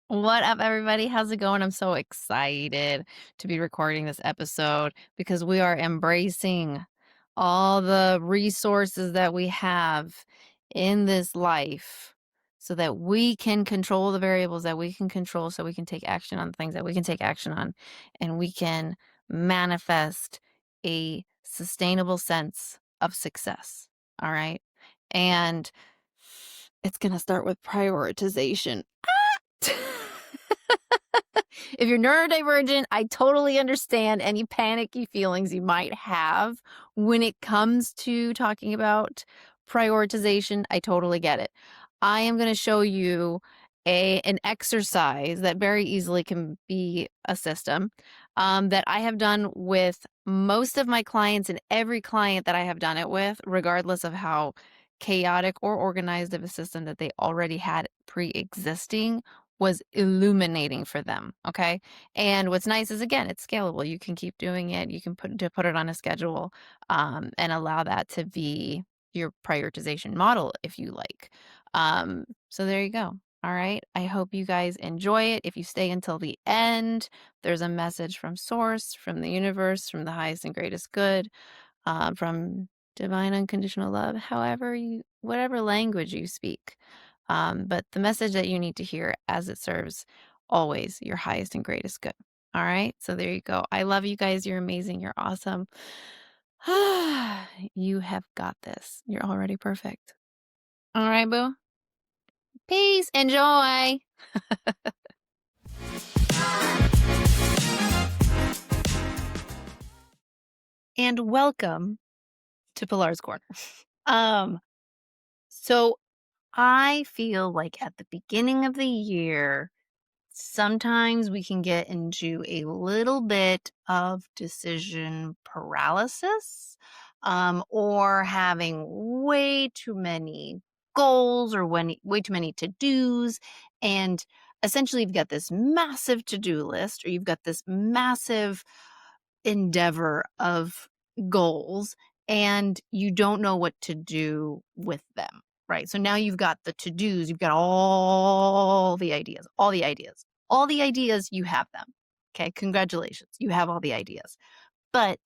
What up, everybody? How's it going? I'm so excited to be recording this episode because we are embracing all the resources that we have in this life so that we can control the variables that we can control, so we can take action on things that we can take action on, and we can manifest a sustainable sense of success. All right. And it's going to start with prioritization. If you're neurodivergent, I totally understand any panicky feelings you might have when it comes to talking about prioritization. I totally get it. I am going to show you an exercise that very easily can be a system that I have done with most of my clients, and every client that I have done it with, regardless of how chaotic or organized of a system that they already had pre-existing, was illuminating for them. Okay. And what's nice is, again, it's scalable. You can keep doing it. You can put it on a schedule, and allow that to be your prioritization model if you like. So there you go. All right. I hope you guys enjoy it. If you stay until the end, there's a message from source, from the universe, from the highest and greatest good, from divine unconditional love, whatever language you speak. But the message that you need to hear, as it serves always your highest and greatest good. All right. So there you go. I love you guys. You're amazing. You're awesome. You have got this. You're already perfect. All right, boo. Peace. Enjoy. And welcome to Pilar's Corner. Um, so I feel like at the beginning of the year, sometimes we can get into a little bit of decision paralysis, or having way too many goals, or way too many to-dos. And essentially, you've got this massive to-do list, or you've got this massive endeavor of goals, and you don't know what to do with them, right? So now you've got the to-dos, you've got all the ideas, you have them. Okay, congratulations, you have all the ideas. But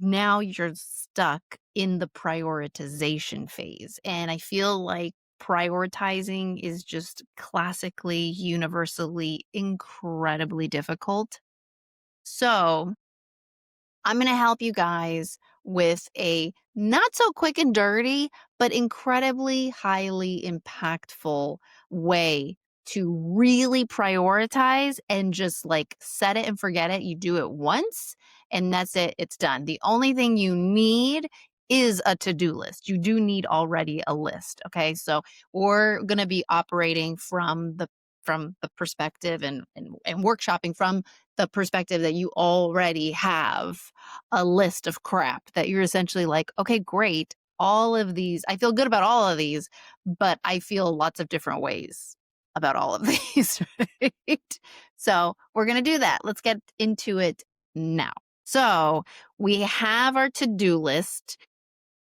now you're stuck in the prioritization phase. And I feel like prioritizing is just classically, universally, incredibly difficult. So I'm going to help you guys with a not so quick and dirty, but incredibly highly impactful way to really prioritize and just like set it and forget it. You do it once and that's it. It's done. The only thing you need is a to-do list. You do need already a list. Okay. So we're going to be operating from the perspective and workshopping from the perspective that you already have a list of crap that you're essentially like, okay, great. All of these, I feel good about all of these, but I feel lots of different ways about all of these, right? So we're going to do that. Let's get into it now. So we have our to-do list.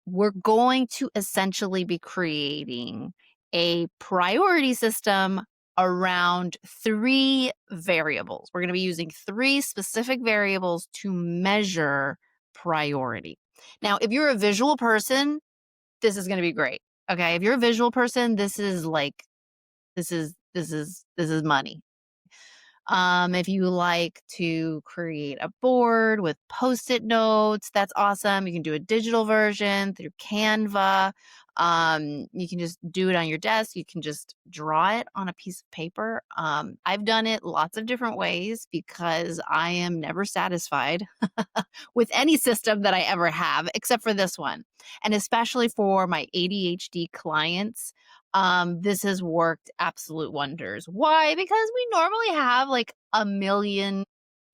We're going to essentially be creating a priority system around 3 variables. We're going to be using 3 specific variables to measure priority. Now, if you're a visual person, this is going to be great. Okay? If you're a visual person, this is money. If you like to create a board with post-it notes, that's awesome. You can do a digital version through Canva. You can just do it on your desk. You can just draw it on a piece of paper. I've done it lots of different ways because I am never satisfied with any system that I ever have, except for this one. And especially for my ADHD clients, this has worked absolute wonders. Why? Because we normally have like a million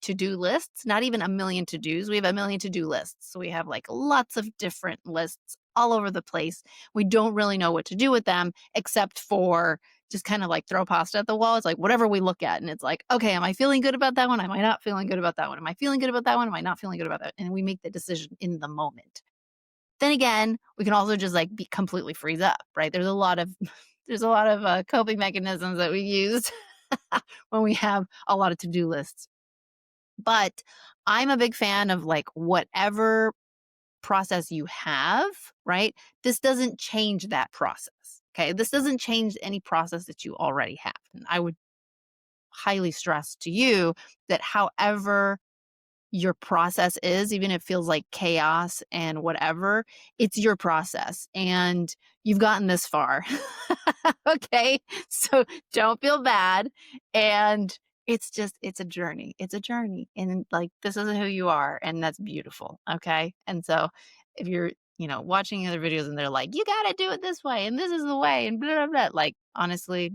to-do lists, not even a million to-dos. We have a million to-do lists. So we have like lots of different lists all over the place. We don't really know what to do with them except for just kind of like throw pasta at the wall. It's like whatever we look at. And it's like, okay, am I feeling good about that one? Am I not feeling good about that one? Am I feeling good about that one? Am I not feeling good about that? And we make the decision in the moment. Then again, we can also just like be completely freeze up, right? There's a lot of coping mechanisms that we use when we have a lot of to-do lists. But I'm a big fan of like whatever process you have, right? This doesn't change that process. Okay. This doesn't change any process that you already have. And I would highly stress to you that however your process is, even if it feels like chaos and whatever, it's your process and you've gotten this far. Okay. So don't feel bad. And it's a journey. It's a journey. And like, this is who you are. And that's beautiful. Okay. And so if you're, watching other videos and they're like, you got to do it this way and this is the way and blah, blah, blah. Like, honestly,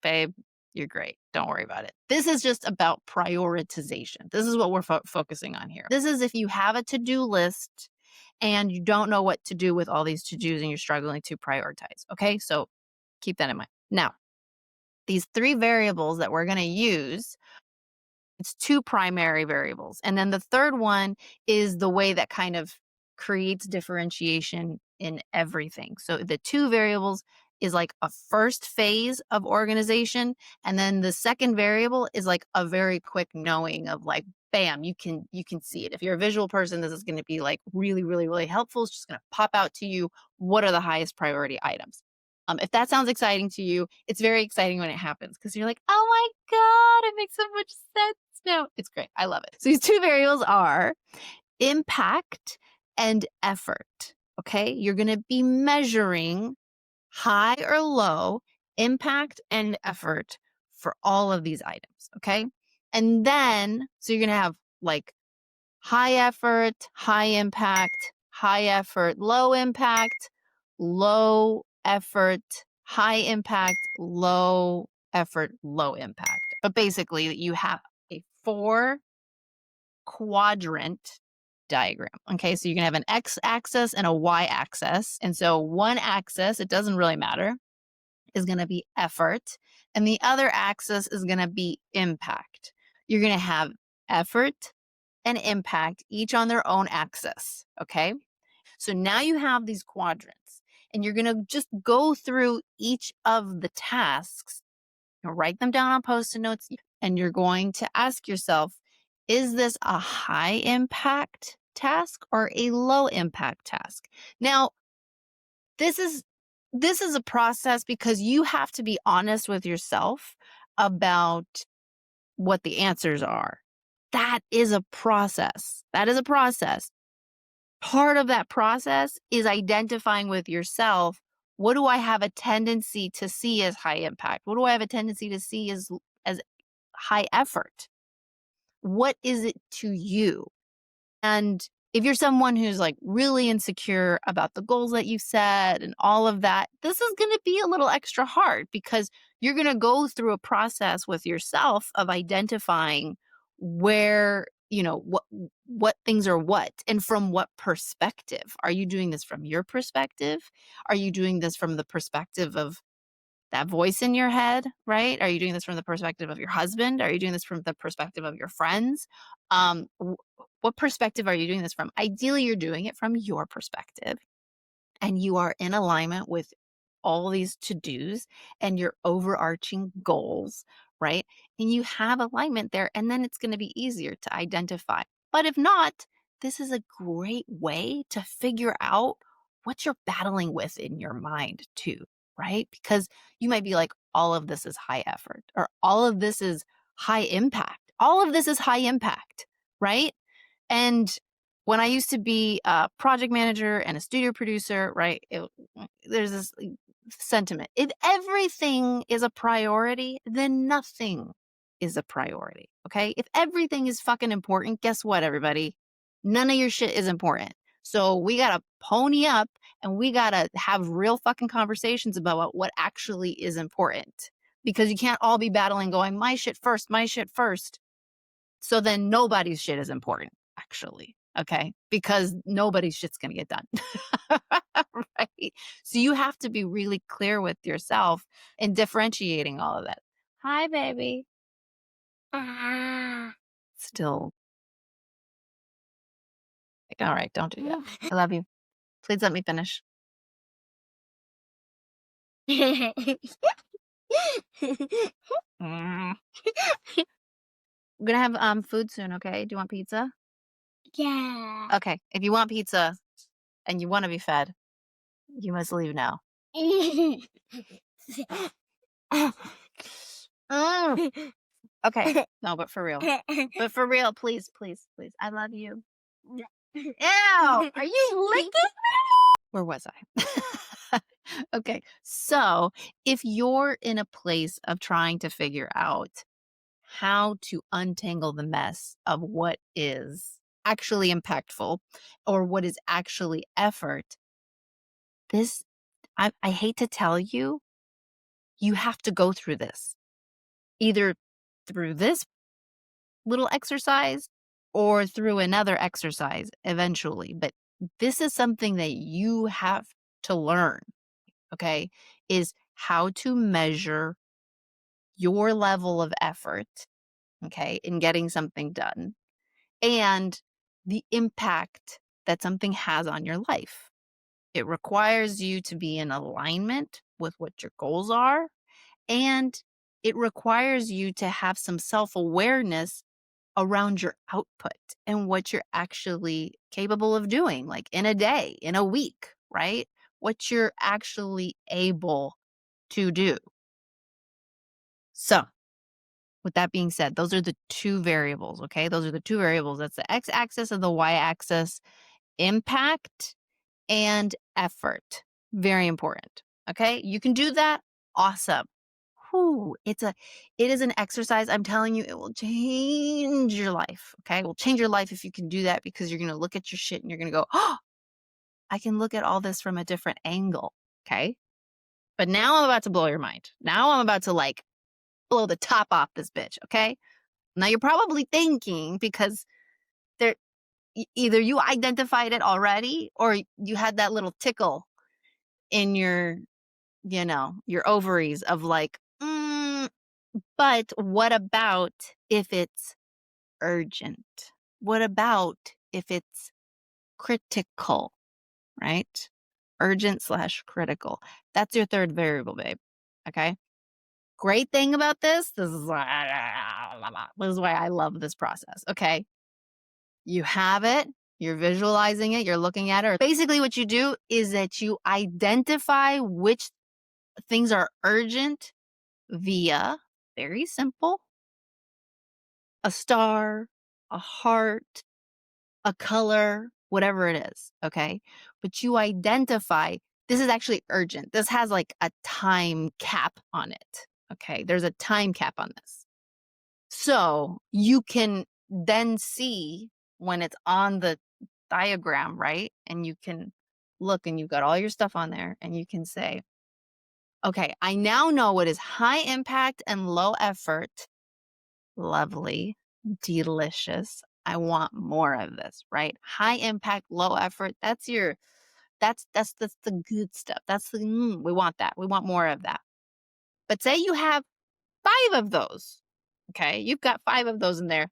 babe, you're great. Don't worry about it. This is just about prioritization. This is what we're focusing on here. This is if you have a to-do list and you don't know what to do with all these to-dos and you're struggling to prioritize. Okay, so keep that in mind. Now, these three variables that we're going to use, it's two primary variables. And then the third one is the way that kind of creates differentiation in everything. So the two variables is like a first phase of organization. And then the second variable is like a very quick knowing of like, bam, you can see it. If you're a visual person, this is going to be like really, really, really helpful. It's just going to pop out to you. What are the highest priority items? If that sounds exciting to you, it's very exciting when it happens because you're like, oh my God, it makes so much sense now. It's great. I love it. So these two variables are impact and effort. Okay. You're going to be measuring high or low impact and effort for all of these items. Okay. And then, so you're going to have like high effort, high impact, high effort, low impact, low effort, high impact, low effort, low impact. But basically, you have a 4-quadrant diagram. Okay, so you're gonna have an x-axis and a y-axis. And so one axis, it doesn't really matter, is gonna be effort, and the other axis is gonna be impact. You're gonna have effort and impact each on their own axis. Okay, so now you have these quadrants, and you're gonna just go through each of the tasks, write them down on post-it notes, and you're going to ask yourself, is this a high impact task or a low impact task? Now, this is a process because you have to be honest with yourself about what the answers are. That is a process. That is a process. Part of that process is identifying with yourself, what do I have a tendency to see as high impact? What do I have a tendency to see as high effort? What is it to you? And if you're someone who's like really insecure about the goals that you've set and all of that, this is going to be a little extra hard because you're going to go through a process with yourself of identifying where, what things are what and from what perspective. Are you doing this from your perspective? Are you doing this from the perspective of that voice in your head, right? Are you doing this from the perspective of your husband? Are you doing this from the perspective of your friends? What perspective are you doing this from? Ideally, you're doing it from your perspective and you are in alignment with all these to-dos and your overarching goals, right? And you have alignment there, and then it's going to be easier to identify. But if not, this is a great way to figure out what you're battling with in your mind too, right? Because you might be like, all of this is high effort, or all of this is high impact. All of this is high impact, right? And when I used to be a project manager and a studio producer, right, there's this sentiment. If everything is a priority, then nothing is a priority, okay? If everything is fucking important, guess what, everybody? None of your shit is important. So we got to pony up and we got to have real fucking conversations about what actually is important. Because you can't all be battling going, my shit first, my shit first. So then nobody's shit is important, actually. Okay. Because nobody's shit's going to get done. Right. So you have to be really clear with yourself in differentiating all of that. Hi, baby. Still. All right. Don't do that. I love you. Please let me finish. We're gonna have food soon, okay? Do you want pizza? Yeah. Okay. If you want pizza and you want to be fed, you must leave now. Mm. Okay. No, but for real. But for real, please, please, please. I love you. Ew! Are you licking? Where was I? Okay. So, if you're in a place of trying to figure out how to untangle the mess of what is actually impactful or what is actually effort, this, I hate to tell you, you have to go through this either through this little exercise or through another exercise eventually. But this is something that you have to learn, okay? Is how to measure your level of effort, okay, in getting something done and the impact that something has on your life. It requires you to be in alignment with what your goals are, and it requires you to have some self awareness around your output and what you're actually capable of doing, like in a day, in a week, right? What you're actually able to do. So, with that being said, those are the two variables, okay? Those are the two variables. That's the x axis and the y axis. Impact and effort. Very important. Okay? You can do that. Awesome. Whew, it is an exercise. I'm telling you, it will change your life. Okay? It will change your life if you can do that because you're gonna look at your shit and you're gonna go, oh, I can look at all this from a different angle. Okay. But now I'm about to blow your mind. Now I'm about to like blow the top off this bitch. Okay. Now you're probably thinking because there either you identified it already or you had that little tickle in your, your ovaries of like, but what about if it's urgent? What about if it's critical, right? Urgent slash critical. That's your third variable, babe. Okay. Great thing about this is why I love this process. Okay. You have it, you're visualizing it, you're looking at it. Basically, what you do is that you identify which things are urgent via very simple a star, a heart, a color, whatever it is. Okay. But you identify this is actually urgent. This has like a time cap on it. Okay. There's a time cap on this. So you can then see when it's on the diagram, right? And you can look and you've got all your stuff on there and you can say, okay, I now know what is high impact and low effort. Lovely, delicious. I want more of this, right? High impact, low effort. That's the good stuff. That's the we want that. We want more of that. But say you have 5 of those. Okay, you've got 5 of those in there.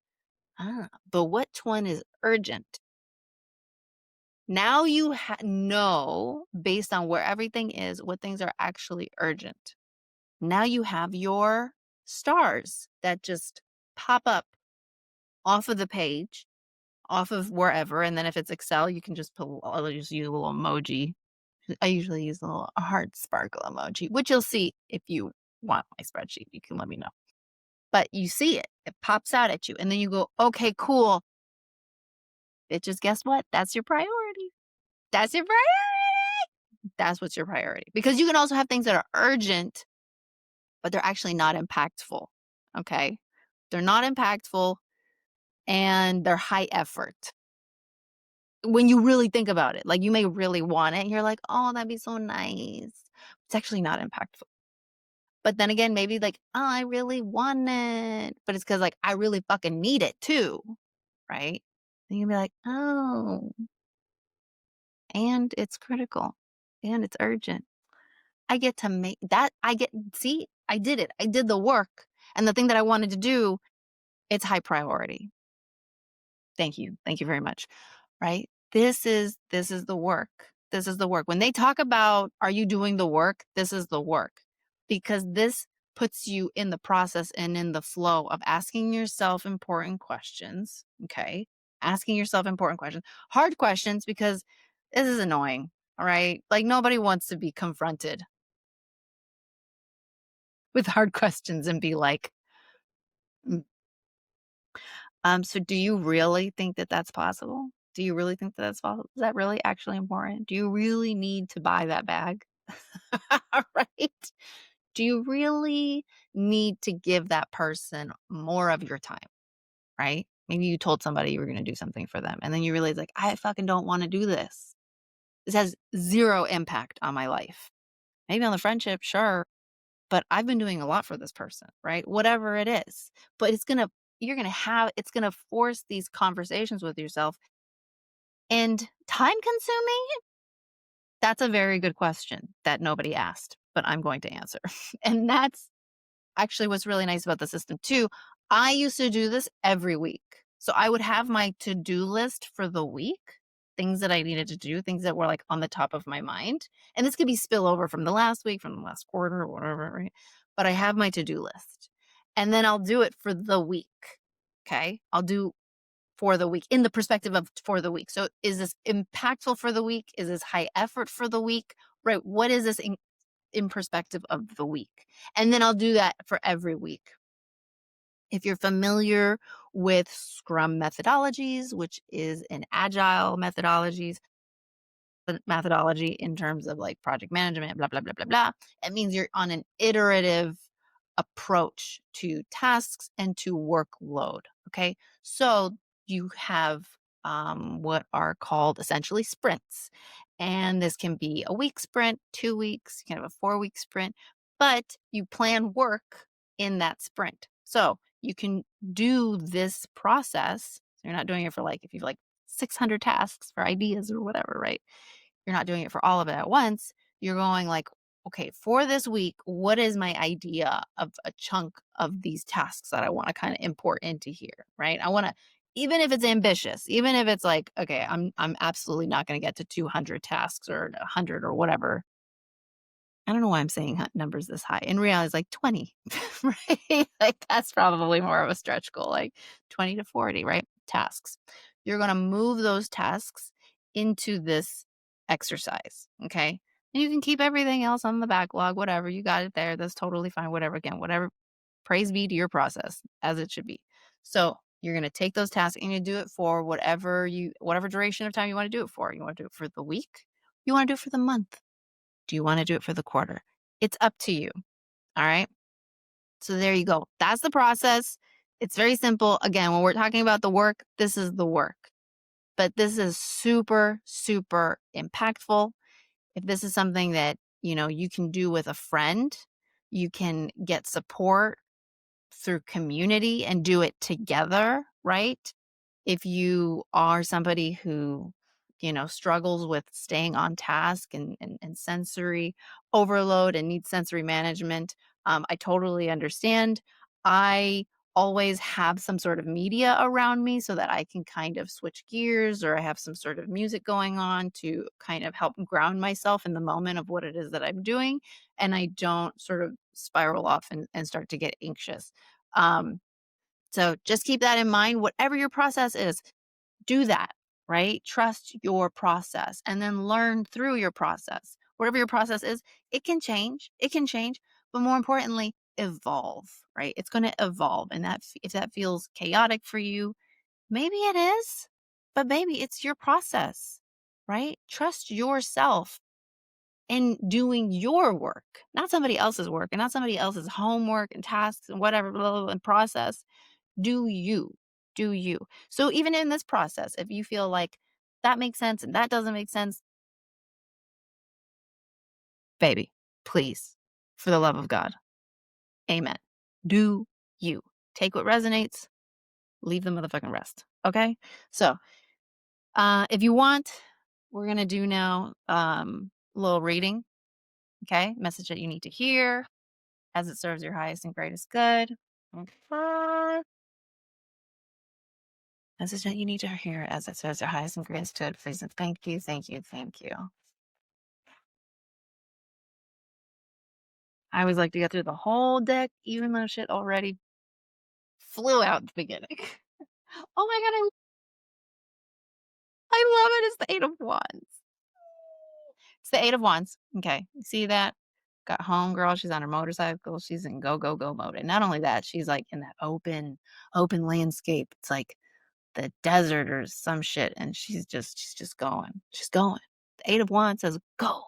But which one is urgent? Now you know, based on where everything is, what things are actually urgent. Now you have your stars that just pop up off of the page, off of wherever. And then if it's Excel, you can just I'll just use a little emoji. I usually use a little heart sparkle emoji, which you'll see if you want my spreadsheet. You can let me know. But you see it, it pops out at you. And then you go, okay, cool. Bitches, guess what? That's your priority. That's your priority. That's what's your priority. Because you can also have things that are urgent, but they're actually not impactful. Okay. They're not impactful and they're high effort. When you really think about it, like you may really want it and you're like, oh, that'd be so nice. It's actually not impactful. But then again, maybe like, oh, I really want it. But it's because like I really fucking need it too. Right. Then you'll be like, oh, and it's critical and it's urgent. I get to make that. See, I did it. I did the work. And the thing that I wanted to do, it's high priority. Thank you. Thank you very much. Right? This is the work. This is the work. When they talk about are you doing the work? This is the work. Because this puts you in the process and in the flow of asking yourself important questions. Okay. Asking yourself important questions, hard questions, because this is annoying. All right. Like nobody wants to be confronted with hard questions and be like, "Mm, so do you really think that that's possible? Do you really think that that's possible? Is that really actually important? Do you really need to buy that bag?" Right? Do you really need to give that person more of your time? Right? Maybe you told somebody you were going to do something for them and then you realize, like, I fucking don't want to do this. This has zero impact on my life. Maybe on the friendship, sure, but I've been doing a lot for this person, right? Whatever it is. But it's going to force these conversations with yourself. And time consuming? That's a very good question that nobody asked, but I'm going to answer. And that's actually what's really nice about the system too. I used to do this every week. So I would have my to-do list for the week, things that I needed to do, things that were like on the top of my mind. And this could be spillover from the last week, from the last quarter, or whatever, right? But I have my to-do list. And then I'll do it for the week. Okay. I'll do for the week in the perspective of for the week. So is this impactful for the week? Is this high effort for the week? Right? What is this in perspective of the week? And then I'll do that for every week. If you're familiar with Scrum methodologies, which is an agile methodology in terms of like project management, blah, blah, blah, blah, blah. It means you're on an iterative approach to tasks and to workload. Okay. So you have what are called essentially sprints. And this can be a week sprint, 2 weeks, you can have a 4 week sprint, but you plan work in that sprint. So you can do this process. So you're not doing it for like, if you've like 600 tasks for ideas or whatever, right? You're not doing it for all of it at once. You're going like, okay, for this week, what is my idea of a chunk of these tasks that I want to kind of import into here, right? I want to, even if it's ambitious, even if it's like, okay, I'm absolutely not going to get to 200 tasks or 100 or whatever. I don't know why I'm saying numbers this high. In reality, it's like 20, right? Like that's probably more of a stretch goal, like 20 to 40, right? Tasks. You're going to move those tasks into this exercise. Okay. And you can keep everything else on the backlog, whatever. You got it there. That's totally fine. Whatever. Again, whatever. Praise be to your process as it should be. So you're going to take those tasks and you do it for whatever duration of time you want to do it for. You want to do it for the week. You want to do it for the month. Do you want to do it for the quarter? It's up to you. All right. So there you go. That's the process. It's very simple. Again, when we're talking about the work, this is the work. But this is super, super impactful. If this is something that, you can do with a friend, you can get support through community and do it together, right? If you are somebody who, struggles with staying on task and sensory overload and needs sensory management, I totally understand. I always have some sort of media around me so that I can kind of switch gears, or I have some sort of music going on to kind of help ground myself in the moment of what it is that I'm doing. And I don't sort of spiral off and start to get anxious. Um, so just keep that in mind. Whatever your process is, do that, right? Trust your process and then learn through your process. Whatever your process is, it can change. It can change, but more importantly, evolve, right? It's going to evolve. And if that feels chaotic for you, maybe it is, but maybe it's your process, right? Trust yourself in doing your work, not somebody else's work and not somebody else's homework and tasks and whatever, blah, blah, blah, and process. Do you. Do you. So even in this process, if you feel like that makes sense and that doesn't make sense, baby, please, for the love of God, amen. Do you. Take what resonates, leave the motherfucking rest. Okay? So if you want, we're gonna do now a little reading. Okay, message that you need to hear as it serves your highest and greatest good. Okay. Message that you need to hear as it serves your highest and greatest good. Please and thank you, thank you, thank you. I always like to get through the whole deck, even though shit already flew out at the beginning. Oh my god, I love it. It's the 8 of Wands. It's the 8 of Wands. Okay, you see that? Got homegirl, she's on her motorcycle, she's in go, go, go mode. And not only that, she's like in that open landscape. It's like the desert or some shit. And she's just going. She's going. The 8 of Wands says, go,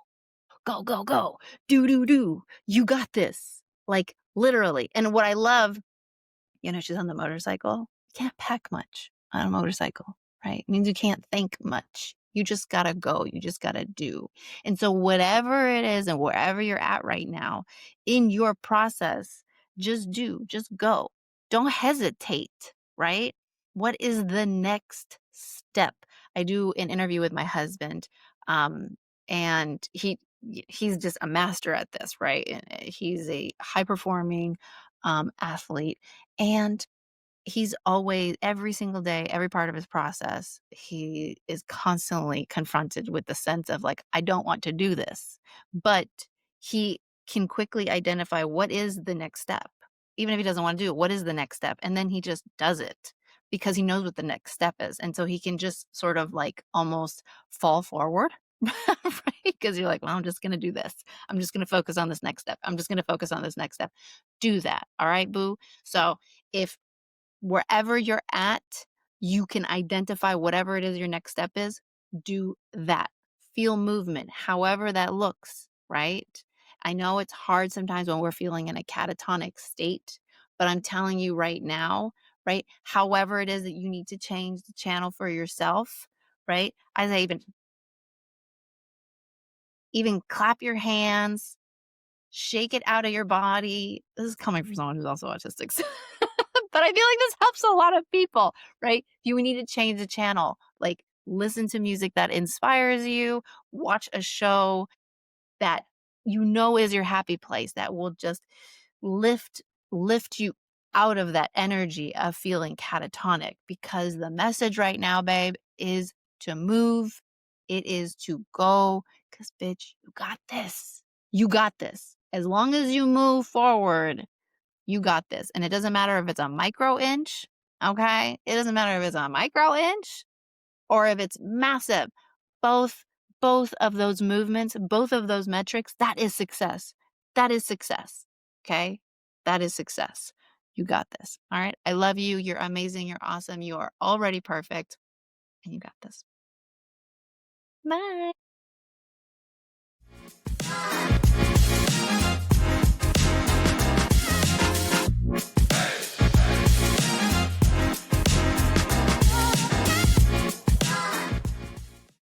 go, go, go. Do, do, do. You got this. Like literally. And what I love, she's on the motorcycle. You can't pack much on a motorcycle, right? It means you can't think much. You just gotta go. You just gotta do. And so, whatever it is and wherever you're at right now in your process, just do, just go. Don't hesitate, right? What is the next step? I do an interview with my husband, and he's just a master at this, right? And he's a high performing athlete, and he's always every single day, every part of his process, he is constantly confronted with the sense of like, I don't want to do this. But he can quickly identify what is the next step. Even if he doesn't want to do it, what is the next step? And then he just does it because he knows what the next step is. And so he can just sort of like almost fall forward. Right? Because you're like, well, I'm just going to do this. I'm just going to focus on this next step. I'm just going to focus on this next step. Do that. All right, boo. So if wherever you're at, you can identify whatever it is your next step is, do that. Feel movement, however that looks, right? I know it's hard sometimes when we're feeling in a catatonic state, but I'm telling you right now, right? However it is that you need to change the channel for yourself, right? I say even clap your hands, shake it out of your body. This is coming from someone who's also autistic. But I feel like this helps a lot of people, right? You need to change the channel. Like listen to music that inspires you, watch a show that is your happy place that will just lift lift you out of that energy of feeling catatonic, because the message right now, babe, is to move. It is to go, cuz bitch, you got this. You got this. As long as you move forward, you got this. And it doesn't matter if it's a micro inch, okay? It doesn't matter if it's a micro inch or if it's massive. Both both of those movements, both of those metrics, that is success. That is success. Okay? That is success. You got this. All right? I love you. You're amazing. You're awesome. You are already perfect. And you got this. Bye.